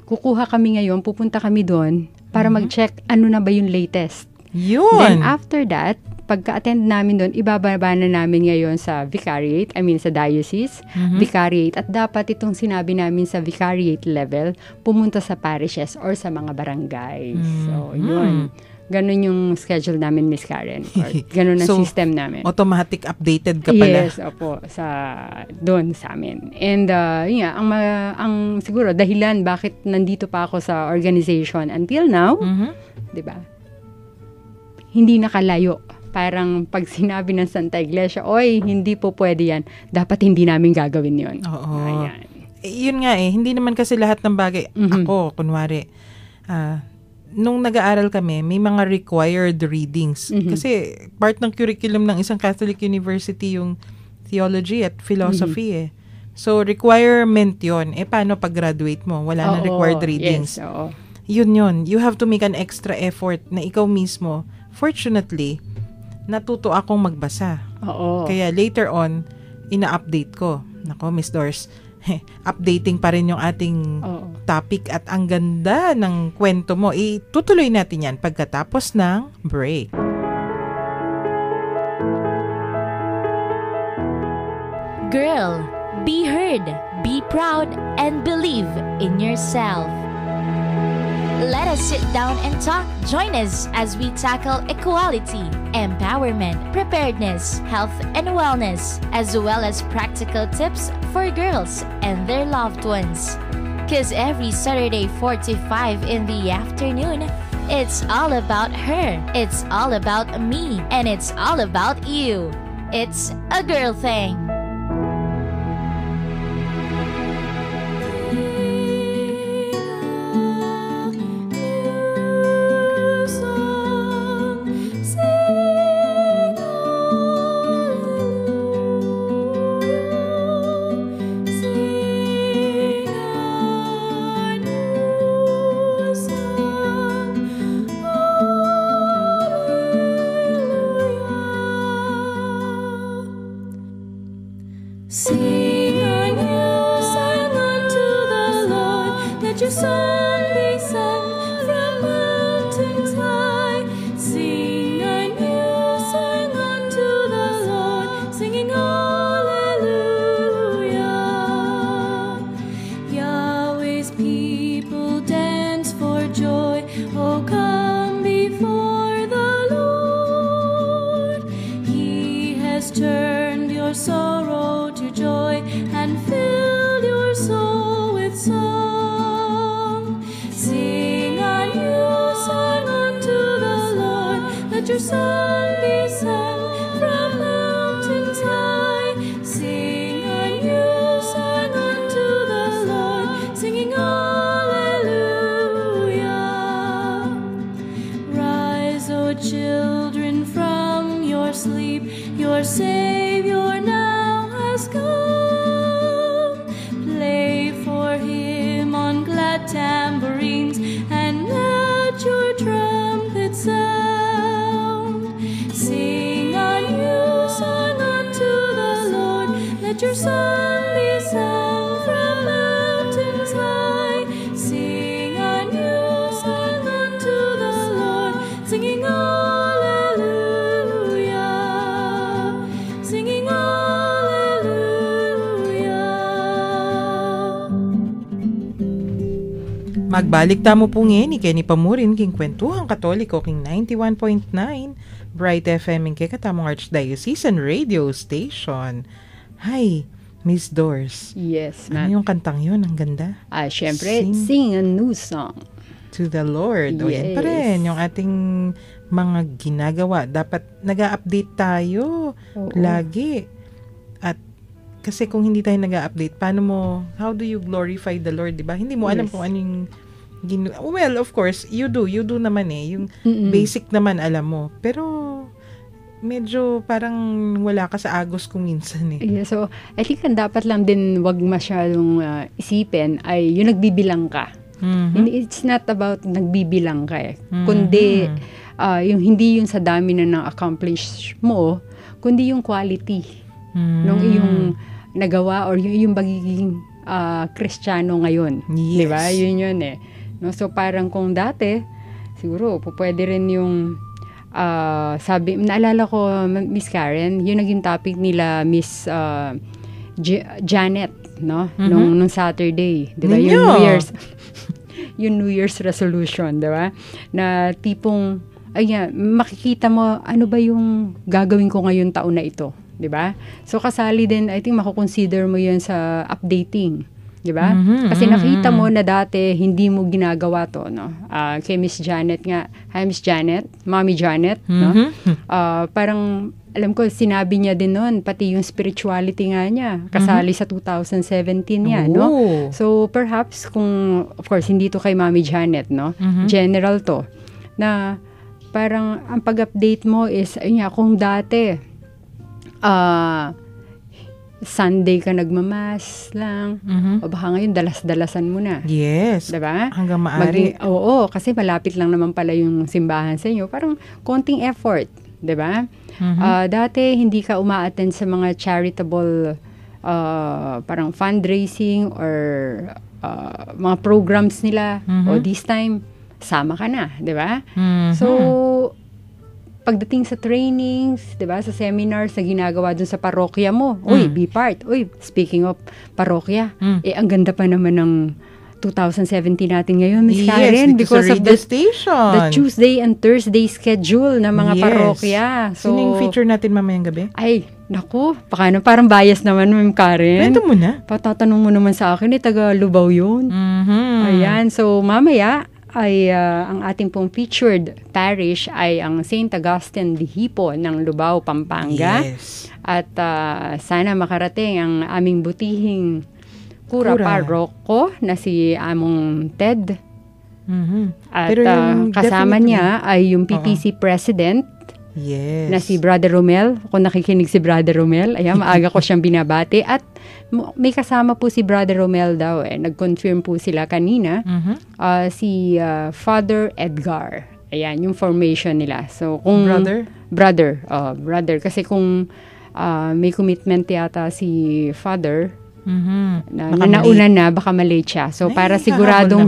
kukuha kami ngayon, pupunta kami doon para mag-check ano na ba yung latest. Yun! Then after that, pagka-attend namin doon, ibababa na namin ngayon sa vicariate, sa diocese, vicariate, at dapat itong sinabi namin sa vicariate level, pumunta sa parishes or sa mga barangays. So, yun. Ganun yung schedule namin, Miss Karen. Or ganun ang system namin. Automatic updated ka pala. Yes, opo. Doon sa amin. And, ang siguro, dahilan bakit nandito pa ako sa organization until now, di ba? Hindi nakalayo. Parang pag sinabi ng Santa Iglesia, oy, hindi po pwede yan. Dapat hindi namin gagawin yun. Oo. Ayan. Yun nga hindi naman kasi lahat ng bagay. Ako, kunwari, nung nag-aaral kami, may mga required readings. Kasi part ng curriculum ng isang Catholic university yung theology at philosophy So, requirement yun. Paano pag-graduate mo? Wala na required readings. Yes, oo. Yun. You have to make an extra effort na ikaw mismo. Fortunately, natuto akong magbasa. Oo. Kaya later on, ina-update ko. Nako, Miss Doris, updating pa rin yung ating topic at ang ganda ng kwento mo. Tutuloy natin yan pagkatapos ng break. Girl, be heard, be proud, and believe in yourself. Let us sit down and talk. Join us as we tackle equality, empowerment, preparedness, health and wellness, as well as practical tips for girls and their loved ones. Because every Saturday 4-5 in the afternoon, it's all about her, it's all about me, and it's all about you. It's a girl thing. Oh, come before the Lord. He has turned your sorrow to joy and filled your soul with song. Sing a new song unto the Lord. Let your song be sung from mountains high. Sing a new song unto the Lord, singing Hallelujah. Rise, O children, from your sleep. Your Savior now has come. Play for him on glad tambourines and let your trumpets sound. Sing a new song unto the Lord. Let your song be sung from mountains high. Sing a new song unto the Lord, singing Hallelujah, singing Hallelujah. Magbalik tamo po ngayon ni Kenny Pamurin, king Kwentuhang Katoliko, king 91.9 Bright FM, king katamong Archdiocesan Radio Station. Hi, Miss Doors. Yes, Ano ma'am. yung kantang yun? Ang ganda. Syempre, sing a new song. To the Lord. O yan pa Yes. rin, yung ating mga ginagawa. Dapat nag-a-update tayo Oo. lagi. At kasi kung hindi tayo nag-a-update, how do you glorify the Lord, diba? Hindi mo alam Yes. kung ano yung well, of course, you do naman yung Mm-mm. basic naman alam mo. Pero medyo parang wala ka sa agos kung minsan eh. Yeah, so, I think ang dapat lang din wag masyadong isipin ay yung nagbibilang ka. Mhm. It's not about nagbibilang ka eh. Mhm. Kundi, hindi yung sa dami na na-accomplish mo, kundi yung quality nung iyong nagawa or yung pagiging Kristiyano ngayon. Yes. Diba? Yun eh. No? So, parang kung dati, siguro, pwede rin yung naalala ko, Miss Karen, yung naging topic nila, Miss Janet, no? Nung Saturday. Diba? Ninyo? Yung New Year's yung New Year's resolution, diba? Na tipong, makikita mo, ano ba yung gagawin ko ngayong taon na ito? Diba? So, kasali din, I think, makukonsider mo yun sa updating. Diba? Kasi nakita mo na dati, hindi mo ginagawa to, no? Kay Miss Janet nga, hi Miss Janet, Mommy Janet, no? Parang, alam ko, sinabi niya din noon, pati yung spirituality nga niya, kasali sa 2017 niya, no? So, perhaps, of course, hindi to kay Mommy Janet, no? General to, na parang, ang pag-update mo is, kung dati, Sunday ka nagmamas lang, o baka ngayon, dalas-dalasan mo na. Yes. Diba? Hanggang maaari. Oo, kasi malapit lang naman pala yung simbahan sa inyo. Parang konting effort. Diba? Dati, hindi ka uma-attend sa mga charitable parang fundraising or mga programs nila. O this time, sama ka na. Diba? So, pagdating sa trainings, 'di ba, sa seminars na ginagawa dun sa parokya mo. Uy, be part. Uy, speaking of parokya, ang ganda pa naman ng 2017 natin ngayon, Miss Karen, because of the Tuesday and Thursday schedule ng mga parokya. So, sino yung feature natin mamayang gabi? Ay, naku, parang bias naman, Ma'am Karen. Kwento mo na. Patatanong mo naman sa akin, taga Lubao yun. Ayan, so mamaya, ay ang ating pong featured parish ay ang St. Augustine de Hippo ng Lubao, Pampanga. Yes. At sana makarating ang aming butihing Kura Paroko na si Among Ted. At Pero kasama niya ay yung PTC President na si Brother Romel. Kung nakikinig si Brother Romel, ayan, maaga ko siyang binabati. At may kasama po si Brother Romel daw. Nag-confirm po sila kanina. Si Father Edgar. Ayan, yung formation nila. So, kung Brother. Kasi kung may commitment yata si Father, na nauna na, baka malate siya. So, para siguradong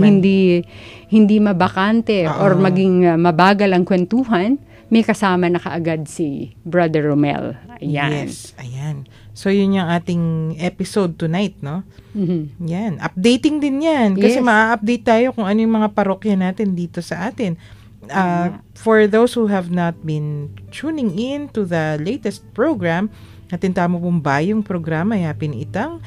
hindi mabakante or maging mabagal ang kwentuhan, may kasama na kaagad si Brother Romel. Ayan. Yes, ayan. So, yun yung ating episode tonight, no? Mhm. Yan. Updating din yan. Kasi Yes. maa-update tayo kung ano yung mga parokya natin dito sa atin. For those who have not been tuning in to the latest program, natin tamo pong bayong programa, yapin itang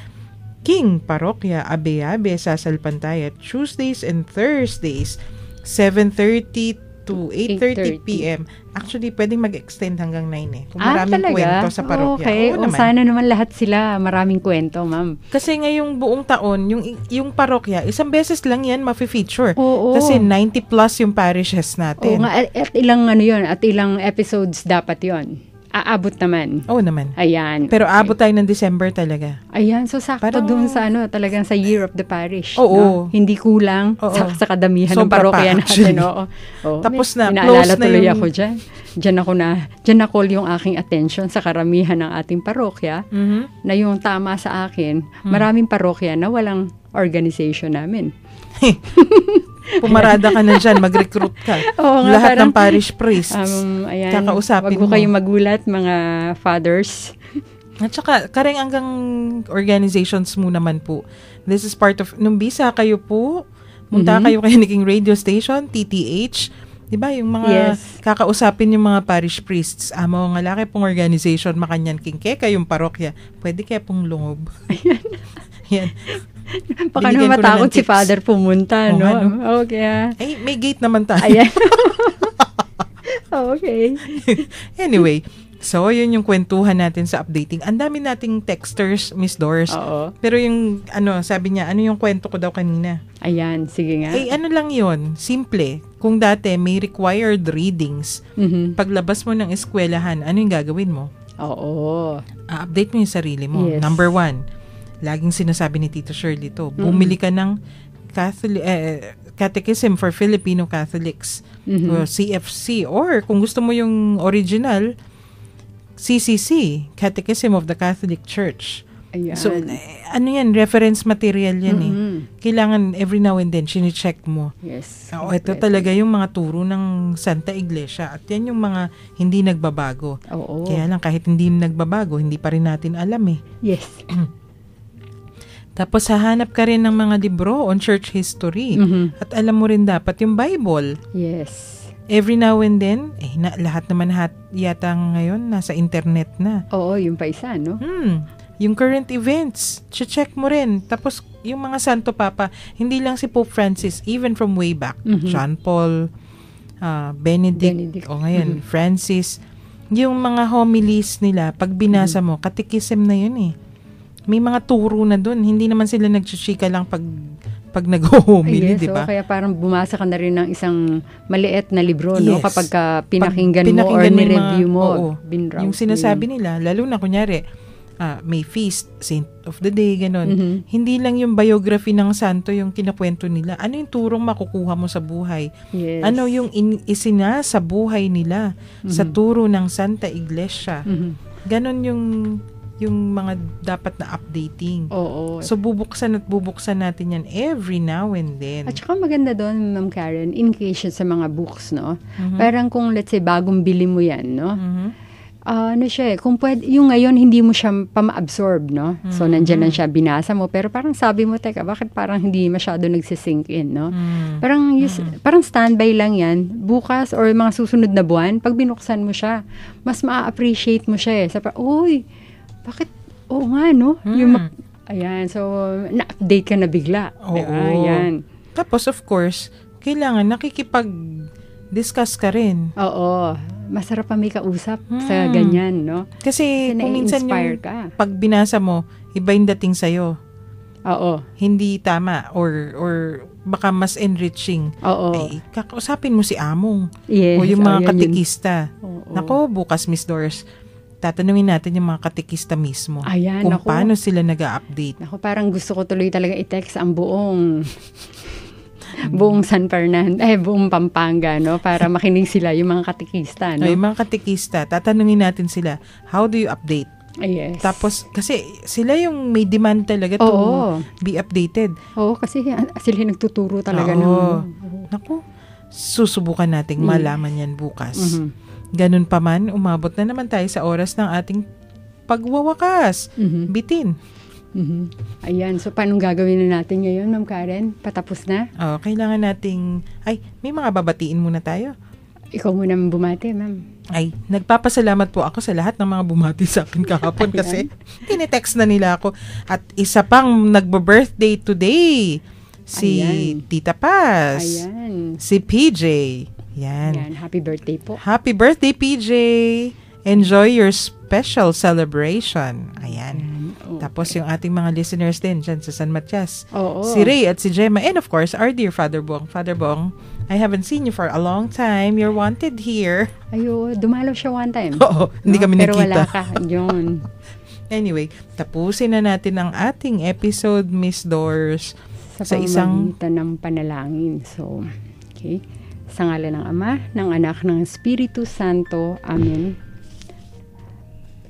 King Parokya Abe-Abe sa Salpantay at Tuesdays and Thursdays, 7:30 to 8:30 p.m. Actually, pwedeng mag-extend hanggang 9 eh. Kung maraming talaga? kwento sa parokya. Okay. Oo O, naman. sana naman lahat sila maraming kwento, ma'am. Kasi ngayong buong taon, yung parokya, isang beses lang yan mafe-feature. Oo. Kasi 90 plus yung parishes Oo natin. nga, at ilang at ilang episodes dapat yon. Aabot naman. Oo naman. Ayan. Pero abot tayo ng December talaga. Ayan, so sakto Parang- dun sa talagang sa Year of the Parish. Oo. No? Hindi kulang Oo. sa kadamihan ng Sobra parokya pa, natin. actually. Oo. Oo. Tapos na, Inaalala close na tuloy yung- ako dyan. Diyan na call yung aking attention sa karamihan ng ating parokya na yung tama sa akin, maraming parokya na walang organization namin. Pumarada ka na dyan, mag-recruit ka. Oo nga, Lahat ng parang- parish priests. Ayan, Kakausapin wag ko mo. kayong magulat, mga fathers. At saka, kareng-hanggang organizations mo naman po. This is part of, nung bisa kayo po, munta kayo kay King Radio Station, TTH, diba, yung mga Yes. kakausapin yung mga parish priests, amo nga laki pong organization, makanyan kingke, kayong parokya, pwede kaya pong lungob. Yan. Baka Binigyan ko naman na matakot ng si tips. father pumunta, Oo no? nga, no? Okay. Ay, may gate naman tayo. Ayan. Okay. Anyway, so yun yung kwentuhan natin sa updating. Ang dami nating texters, Miss Doris. Oo. Pero yung, sabi niya, ano yung kwento ko daw kanina? Ayan, sige nga. Eh, ano lang yun? Simple. Kung dati may required readings, paglabas mo ng eskwelahan, ano yung gagawin mo? Oo. Update mo yung sarili mo. Yes. Number 1, laging sinasabi ni Tito Shirley to, bumili ka ng Catechism for Filipino Catholics, o CFC, or kung gusto mo yung original, CCC, Catechism of the Catholic Church. Ayan. So, ano yan? Reference material yan eh. Kailangan every now and then, sinicheck mo. Yes. Ito talaga yung mga turo ng Santa Iglesia. At yan yung mga hindi nagbabago. Oo. Kaya lang, kahit hindi nagbabago, hindi pa rin natin alam eh. Yes. Tapos, hahanap ka rin ng mga libro on church history. At alam mo rin dapat yung Bible. Yes. Every now and then, lahat naman yata ngayon nasa internet na. Oo, yung paisa, no? Yung current events, check mo rin. Tapos, yung mga Santo Papa, hindi lang si Pope Francis, even from way back, John Paul, Benedict, o ngayon, Francis, yung mga homilies nila, pag binasa mo, catechism na yun eh. May mga turo na dun. Hindi naman sila nagchuchika lang pag nag-homily, Yes, di ba? kaya parang bumasa ka na rin ng isang maliit na libro, no? Yes. Kapag pinakinggan mo or pinakinggan mo yung ni-review mo, oo, binrouse yung sinasabi nila, lalo na kunyari, may feast, Saint of the Day, ganon. Hindi lang yung biography ng santo yung kinakwento nila. Ano yung turong makukuha mo sa buhay? Yes. Ano yung isina sa buhay nila sa turo ng Santa Iglesia? Ganon yung mga dapat na updating. Oo. So, bubuksan natin yan every now and then. At saka maganda doon, Ma'am Karen, in case sa mga books, no? Parang kung, let's say, bagong bili mo yan, no? Kung pwede, yung ngayon, hindi mo siya pa-absorb, no? So, nandyan lang siya, binasa mo. Pero parang sabi mo, teka, bakit parang hindi masyado nagsisink in, no? Parang standby lang yan. Bukas or mga susunod na buwan, pag binuksan mo siya, mas ma-appreciate mo siya, eh. Uy, bakit? Oo nga, no? Ayan, so, na-update ka na bigla. Oo. Diba? Ayan. Tapos, of course, kailangan nakikipag-discuss ka rin. Oo. Masarap pa may kausap sa ganyan, no? Kasi kung minsan nai-inspire yung ka. pag binasa mo, iba yung dating sa'yo. Oo. Hindi tama or baka mas enriching. Oo. Ay, kakausapin mo si Among. Yes. O yung mga ayan yun. katekista. Oo. Nako, bukas, Miss Doris, tatanungin natin yung mga katekista mismo. Ayan, kung naku. paano sila nag-a-update. Ako, parang gusto ko tuloy talaga i-text ang buong San Fernando, buong Pampanga, no? Para makinig sila, yung mga katekista, no? Yung mga katekista, tatanungin natin sila, how do you update? Yes. Tapos, kasi sila yung may demand talaga to Oo. be updated. Oo, kasi sila nagtuturo talaga Oo. ng... Naku, susubukan nating malaman yan bukas. Ganun pa man, umabot na naman tayo sa oras ng ating pagwawakas. Bitin. Ayan, so paano gagawin na natin ngayon, Ma'am Karen? Patapos na? Kailangan nating... may mga babatiin muna tayo. Ikaw muna bumati, Ma'am. Nagpapasalamat po ako sa lahat ng mga bumati sa akin kahapon kasi tinetext na nila ako. At isa pang nagbo-birthday today, si Tita Paz. Si PJ. Yan. Happy birthday po. Happy birthday, PJ. Enjoy your special celebration. Ayan. Okay. Tapos yung ating mga listeners din dyan sa San Matias. Si Ray at si Gemma. And of course, our dear Father Bong. Father Bong, I haven't seen you for a long time. You're wanted here. Dumalaw siya one time. Oo, hindi kami pero nakita. Pero wala ka. Yun. Anyway, tapusin na natin ang ating episode, Miss Doors. Sa isang ng panalangin. So, okay. Sa ngalan ng Ama, ng Anak, ng Espiritu Santo. Amen.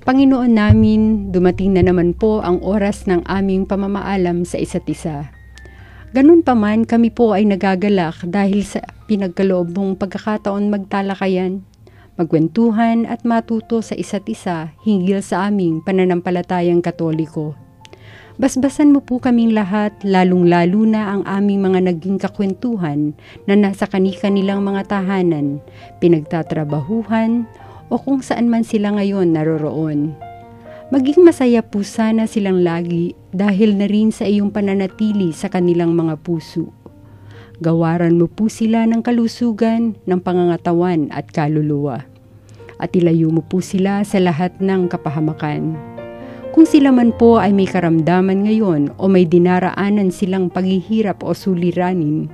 Panginoon namin, dumating na naman po ang oras ng aming pamamaalam sa isa't isa. Ganun pa man, kami po ay nagagalak dahil sa pinagkaloob mong pagkakataon magtalakayan, magkwentuhan at matuto sa isa't isa hinggil sa aming pananampalatayang Katoliko. Basbasan mo po kaming lahat, lalong-lalo na ang aming mga naging kakwentuhan na nasa kani-kanilang mga tahanan, pinagtatrabahuhan, o kung saan man sila ngayon naroroon. Maging masaya po sana silang lagi dahil na rin sa iyong pananatili sa kanilang mga puso. Gawaran mo po sila ng kalusugan, ng pangangatawan at kaluluwa. At ilayo mo po sila sa lahat ng kapahamakan. Kung sila man po ay may karamdaman ngayon o may dinaraanan silang paghihirap o suliranin,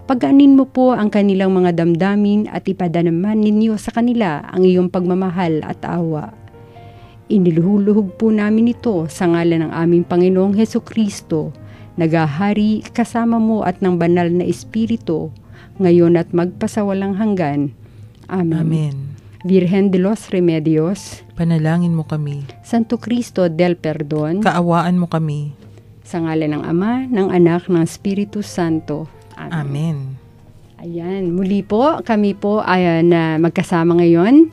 pagaanin mo po ang kanilang mga damdamin at ipadanaman ninyo sa kanila ang iyong pagmamahal at awa. Iniluhuluhog po namin ito sa ngalan ng aming Panginoong Hesukristo, nagahari kasama mo at ng banal na Espiritu, ngayon at magpasawalang hanggan. Amen. Amen. Virgen de los Remedios, panalangin mo kami. Santo Cristo del Perdon, kaawaan mo kami. Sa ngalan ng Ama, ng Anak, ng Espiritu Santo. Amen. Ayan, muli po, kami po ay magkasama ngayon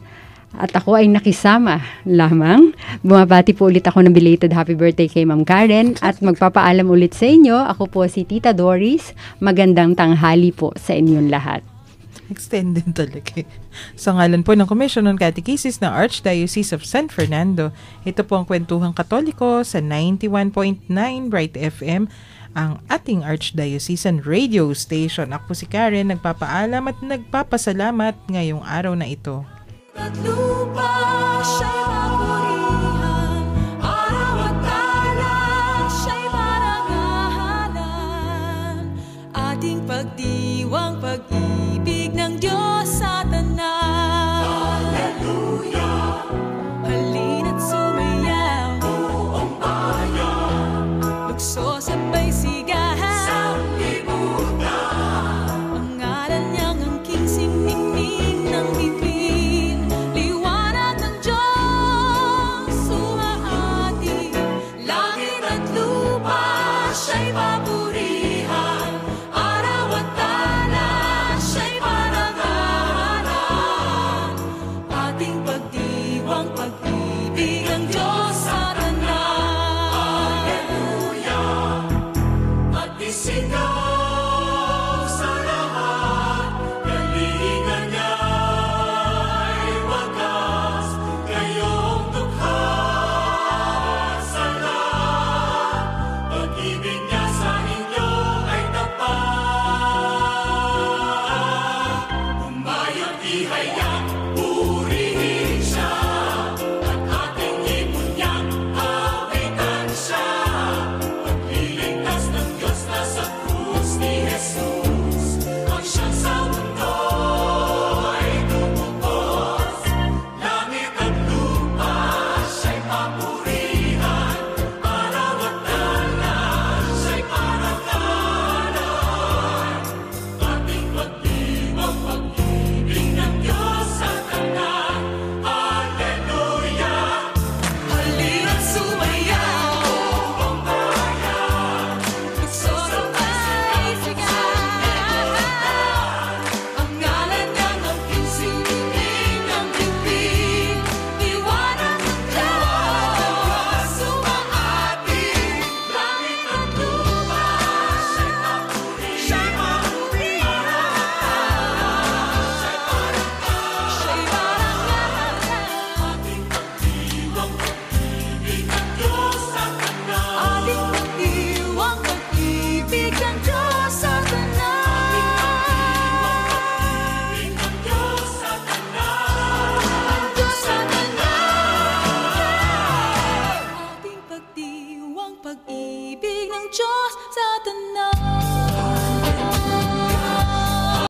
at ako ay nakisama lamang. Bumabati po ulit ako ng belated happy birthday kay Ma'am Karen at magpapaalam ulit sa inyo. Ako po si Tita Doris. Magandang tanghali po sa inyong lahat. Extended talaga. Sa ngalan po ng Commission on Catechesis ng Archdiocese of San Fernando, ito po ang Kwentuhang Katoliko sa 91.9 Bright FM, ang ating Archdiocesan radio station. Ako si Karen, nagpapaalam at nagpapasalamat ngayong araw na ito. At lupa siya'y mapurihan, araw at tala siya'y marangalan, ating pagdiwang pag-ibig ng Diyos sa tanan. Hallelujah! Halina't sumayaw, buong bayan, lukso sabay sigahan sa libutan, ang ngalan niyang angking singning ng bituin, liwanag ng Diyos sumahati, langit at lupa siya'y papurihan, araw at tala siya'y parangalan, ating pagdiwang pag-ibig ang Diyos sa tanan. Isigaw sa lahat, galingan niya'y wagas, kayong dukha sa lahat, pag-ibig niya sa inyo ay tapat, umayot ihayag.